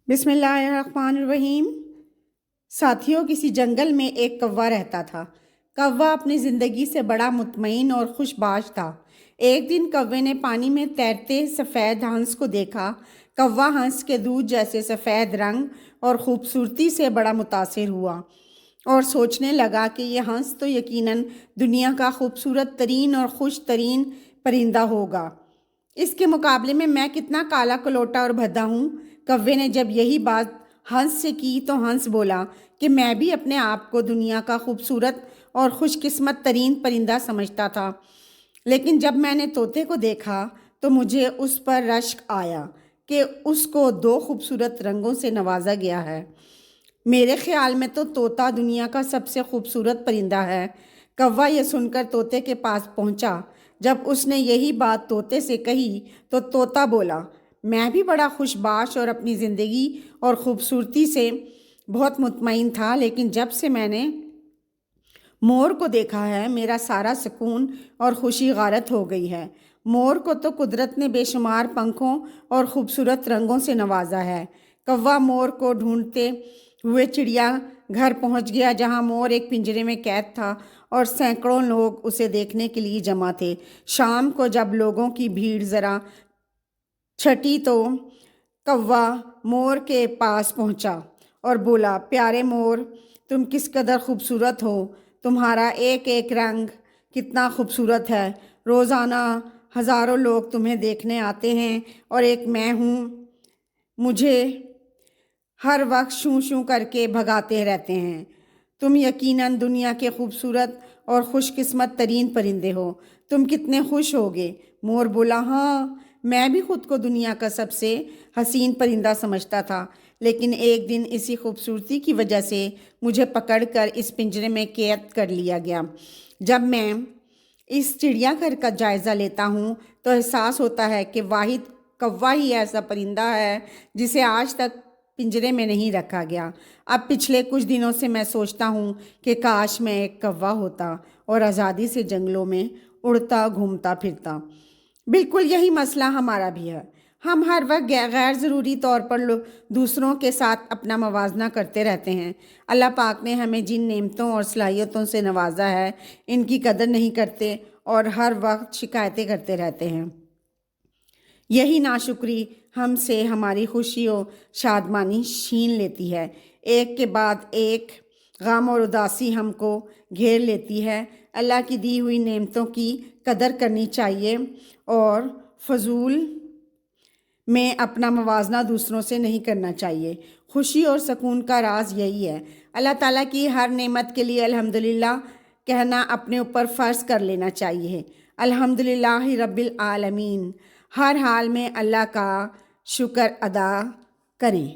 بسم اللہ الرحمن الرحیم۔ ساتھیوں، کسی جنگل میں ایک کوا رہتا تھا۔ کوا اپنی زندگی سے بڑا مطمئن اور خوش باش تھا۔ ایک دن کوے نے پانی میں تیرتے سفید ہنس کو دیکھا۔ کوا ہنس کے دودھ جیسے سفید رنگ اور خوبصورتی سے بڑا متاثر ہوا اور سوچنے لگا کہ یہ ہنس تو یقیناً دنیا کا خوبصورت ترین اور خوش ترین پرندہ ہوگا۔ اس کے مقابلے میں کتنا کالا کلوٹا اور بھدا ہوں۔ کوے نے جب یہی بات ہنس سے کی تو ہنس بولا کہ میں بھی اپنے آپ کو دنیا کا خوبصورت اور خوش قسمت ترین پرندہ سمجھتا تھا، لیکن جب میں نے طوطے کو دیکھا تو مجھے اس پر رشک آیا کہ اس کو 2 خوبصورت رنگوں سے نوازا گیا ہے۔ میرے خیال میں تو طوطا دنیا کا سب سے خوبصورت پرندہ ہے۔ کوا یہ سن کر طوطے کے پاس پہنچا۔ جب اس نے یہی بات طوطے سے کہی تو طوطا بولا، میں بھی بڑا خوش باش اور اپنی زندگی اور خوبصورتی سے بہت مطمئن تھا، لیکن جب سے میں نے مور کو دیکھا ہے میرا سارا سکون اور خوشی غارت ہو گئی ہے۔ مور کو تو قدرت نے بے شمار پنکھوں اور خوبصورت رنگوں سے نوازا ہے۔ کوا مور کو ڈھونڈتے ہوئے چڑیا گھر پہنچ گیا، جہاں مور ایک پنجرے میں قید تھا اور سینکڑوں لوگ اسے دیکھنے کے لیے جمع تھے۔ شام کو جب لوگوں کی بھیڑ ذرا چھٹی تو کوا مور کے پاس پہنچا اور بولا، پیارے مور، تم کس قدر خوبصورت ہو، تمہارا ایک ایک رنگ کتنا خوبصورت ہے۔ روزانہ ہزاروں لوگ تمہیں دیکھنے آتے ہیں اور ایک میں ہوں، مجھے ہر وقت شوں شوں کر کے بھگاتے رہتے ہیں۔ تم یقیناً دنیا کے خوبصورت اور خوش قسمت ترین پرندے ہو، تم کتنے خوش ہوگے۔ مور بولا، ہاں، میں بھی خود کو دنیا کا سب سے حسین پرندہ سمجھتا تھا، لیکن ایک دن اسی خوبصورتی کی وجہ سے مجھے پکڑ کر اس پنجرے میں قید کر لیا گیا۔ جب میں اس چڑیا گھر کا جائزہ لیتا ہوں تو احساس ہوتا ہے کہ واحد کوا ہی ایسا پرندہ ہے جسے آج تک پنجرے میں نہیں رکھا گیا۔ اب پچھلے کچھ دنوں سے میں سوچتا ہوں کہ کاش میں ایک کوا ہوتا اور آزادی سے جنگلوں میں اڑتا گھومتا پھرتا۔ بالکل یہی مسئلہ ہمارا بھی ہے۔ ہم ہر وقت غیر ضروری طور پر دوسروں کے ساتھ اپنا موازنہ کرتے رہتے ہیں۔ اللہ پاک نے ہمیں جن نعمتوں اور صلاحیتوں سے نوازا ہے ان کی قدر نہیں کرتے اور ہر وقت شکایتیں کرتے رہتے ہیں۔ یہی ناشکری ہم سے ہماری خوشی و شادمانی چھین لیتی ہے۔ ایک کے بعد ایک غم اور اداسی ہم کو گھیر لیتی ہے۔ اللہ کی دی ہوئی نعمتوں کی قدر کرنی چاہیے اور فضول میں اپنا موازنہ دوسروں سے نہیں کرنا چاہیے۔ خوشی اور سکون کا راز یہی ہے۔ اللہ تعالیٰ کی ہر نعمت کے لیے الحمدللہ کہنا اپنے اوپر فرض کر لینا چاہیے۔ الحمدللہ رب العالمین۔ ہر حال میں اللہ کا شکر ادا کریں۔